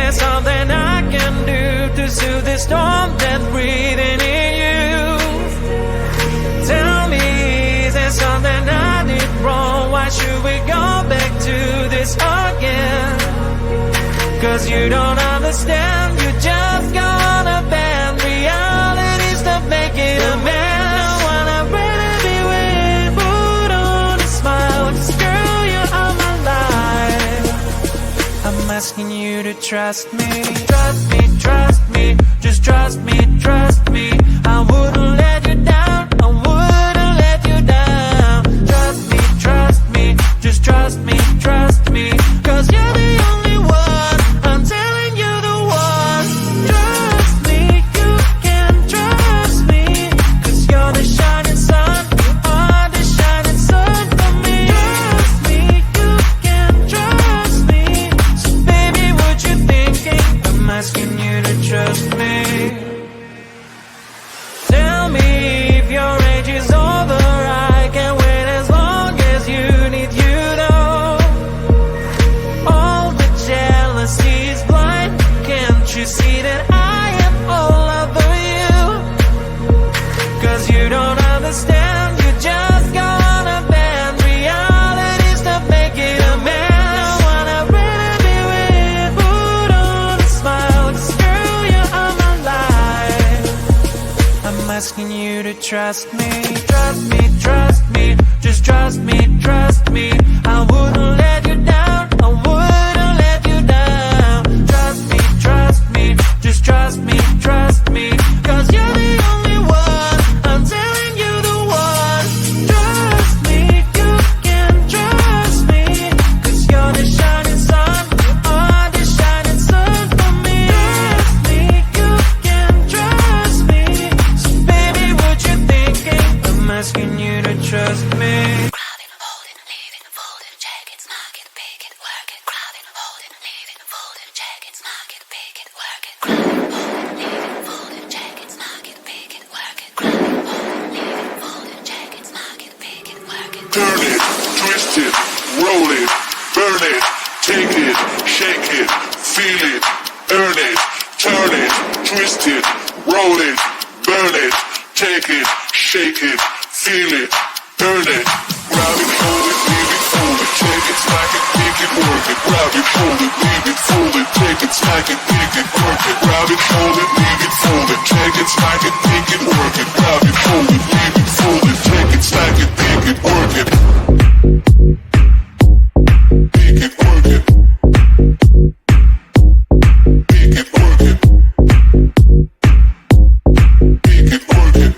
there something I can do to soothe the storm that's breathing in you? Tell me, is there something I did wrong? Why should we go back to this again? Cause you don't understand, you just gonna bend reality's to make it a man. I wanna really be with, put on a smile, cause girl, you are my life. I'm asking you to trust me, trust me, trust me, just trust me, trust me. I wouldn't let you down, I wouldn't let you down. Trust me, just trust me, trust me. Cause you're the only one, I'm telling you the one. Trust me, you can trust me. Cause you're the shining sun, you are the shining sun for me. Trust me, you can trust me. So baby, what you thinking? I'm asking you to trust me. Tell me if your age is over, I can wait as long as you need, you know. All the jealousy is blind, can't you see that I am all over you? Cause you don't understand, you just gonna bend reality's to make it a man. I wanna really be with, put on a smile, cause girl, you are my life. I'm asking you to trust me, trust me, trust me, just trust me, trust me. I wouldn't let you down, I wouldn't let you down. Trust me, just trust me, trust me. Cause you're the only one, I'm telling you the one. Trust me, you can trust me. Cause you're the shining sun, you are the shining sun for me. Trust me, you can trust me. So baby, what you thinking? I'm asking you to trust me. Crowding, holding, leaving, folding, check it, smack it, pick it, work it. Crowding, holding, leaving, folding, check it, smack it, pick it, work it. Crowding, holding, leaving, folding, check it, smack it, pick it, work it. Crowding, holding, leaving, folding, check it, smack it, pick it, work it. Turn it, twist it, roll it, burn it, take it, shake it, feel it, earn it, turn it, twist it, roll it, burn it, take it, shake it, feel it, earn it. Grab it, hold it, leave it, fold it, take it, smack it, pick it, work it. Grab it, hold it, leave it, fold it, take it, smack it, pick it, work it. Grab it, hold it, leave it, fold it, take it, smack it, pick it, work it. Grab it, hold it, leave it, fold it, take it, smack it, pick it, work it. Pick it, work it. Pick it, work it. Pick it, work it.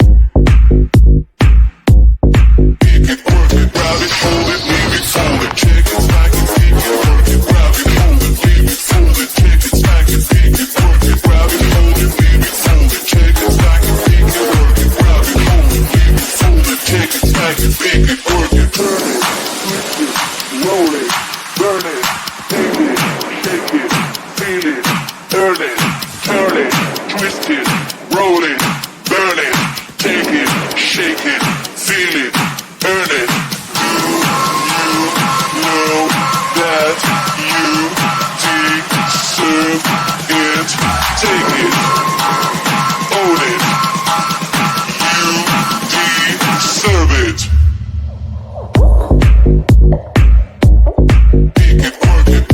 Pick it, work it. Grab it, hold it, leave it, fold it, check it, smack it, pick it, work it. Grab it, hold it, leave it, fold it, check it, smack it, pick it, work it. Grab it, hold it, leave it, fold it, check it, smack it, pick it, work it. Grab it, hold it, leave it, fold it, check it, smack it, pick it, work it. Turn it, twist it, roll it, burn it, take it, shake it, feel it, earn it, turn it, twist it, roll it, burn it, take it, shake it, feel it, earn it. You know that you deserve it. Take it, own it. You deserve it. Pick it, work it.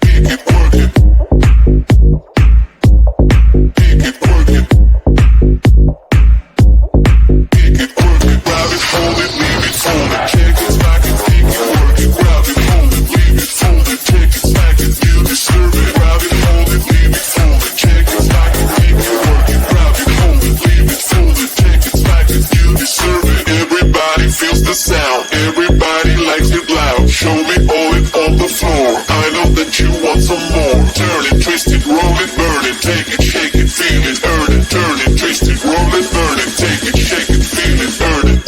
Pick it, work it. Pick it, work it. Pick it, work it. Grab it, hold it, leave it, fold it. Check it, smack it, pick it, work it. Grab it, hold it, leave it, fold it. Check it, smack it, you deserve it. Grab it, hold it, leave it, fold it. Check it, smack it, pick it, work it. Grab it, hold it, leave it, fold it. Check it, smack it, you deserve it. Everybody feels the sound. Everybody likes it loud. Show me all it on the floor. I know that you want some more. Turn it, twist it, roll it, burn it. Take it, shake it, feel it, earn it. Turn it, twist it, roll it, burn it. Take it, shake it, feel it, earn it.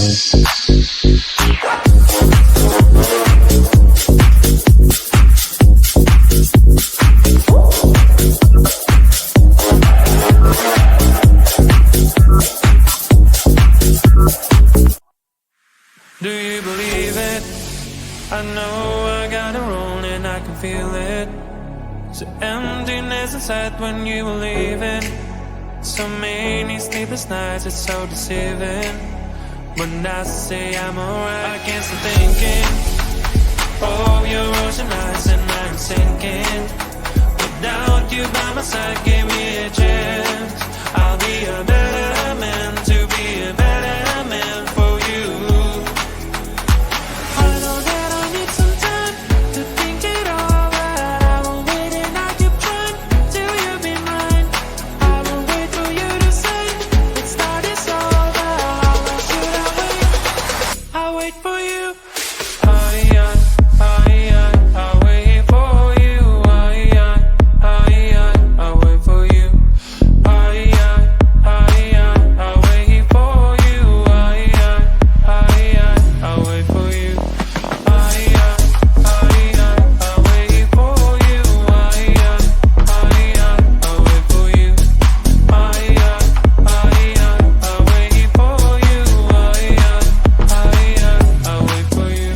Do you believe it? I know I got it wrong and I can feel it. So emptiness inside when you were leaving. So many sleepless nights, it's so deceiving. When I say I'm alright, I can't stop thinking. Oh, your ocean eyes and I'm sinking. Without you by my side, give me a chance. I'll be a better man, to be a better man for you. I know that I need some time to think it over. I won't wait and I keep trying till you be mine. I won't wait for you to say let's start this over. How long should I wait? I'll wait for you. I'll wait for you. I'll wait for you. I'll wait for you. I'll wait for you. I'll wait for you. I'll wait for you. I'll wait for you. I'll wait for you.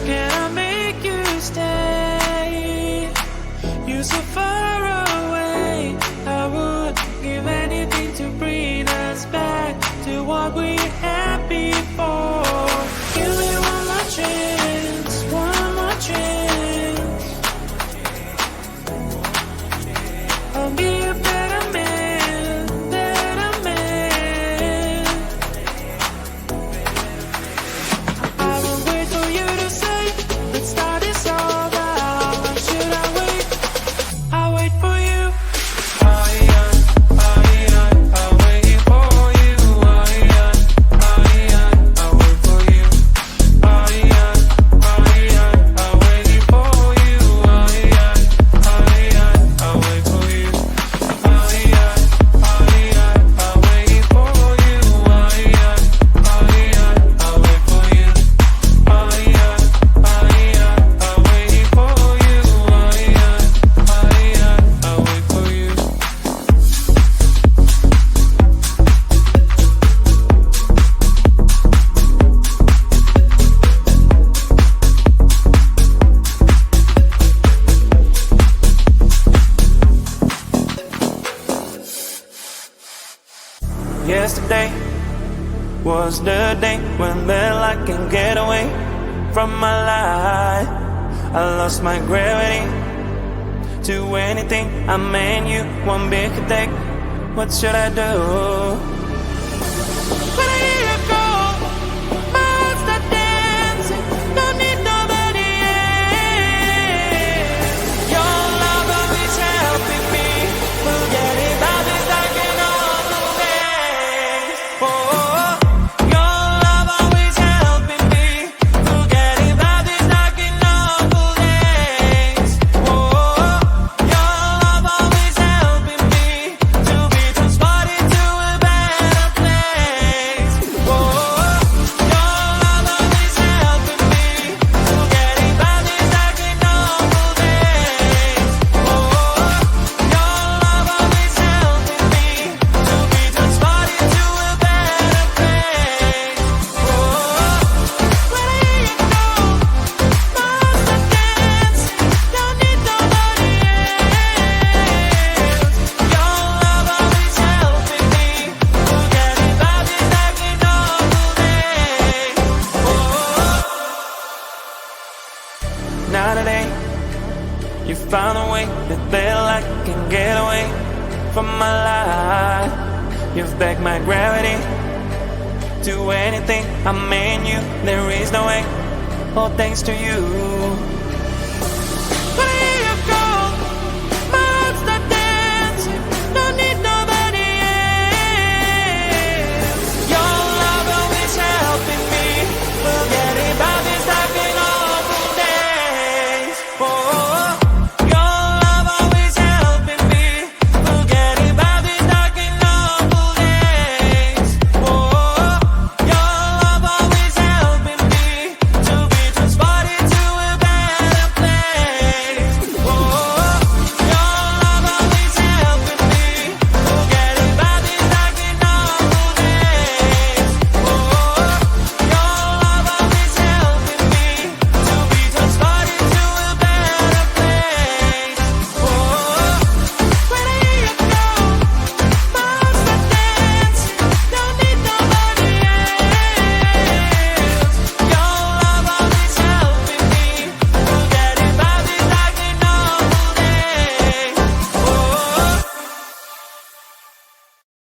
Can I make you stay? You're so far away. I would give anything to bring us back to what we had before. Give me one more chance, one more chance. I'll be a better man, better man. I won't wait for you to say let's start this over. How long should I wait? I'll wait for you. I'll wait for you. I'll wait for you. I'll wait for you. I'll wait for you. I'll wait for you. I'll wait for you. I'll wait for you. Yesterday was the day when I can get away from my life. I lost my gravity to anything. I mean you one big headache. What should I do? When I hear you go, my heart starts dancing. Don't need nobody else. Your love always helping me forget about this like an awful days. Your love always helping me forget about this like an awful days. Your love always helping me to be transported to a better place. Your love always helping me forget about this like an awful days. Your love always helping me to be transported to a better place. When I hear you go, my heart starts dancing. Don't need nobody else. Your love always helping me forget about this like an awful day. Now today, you found a way that I can get away from my life. You've begged my gravity to anything. I mean you, there is no way. All thanks to you.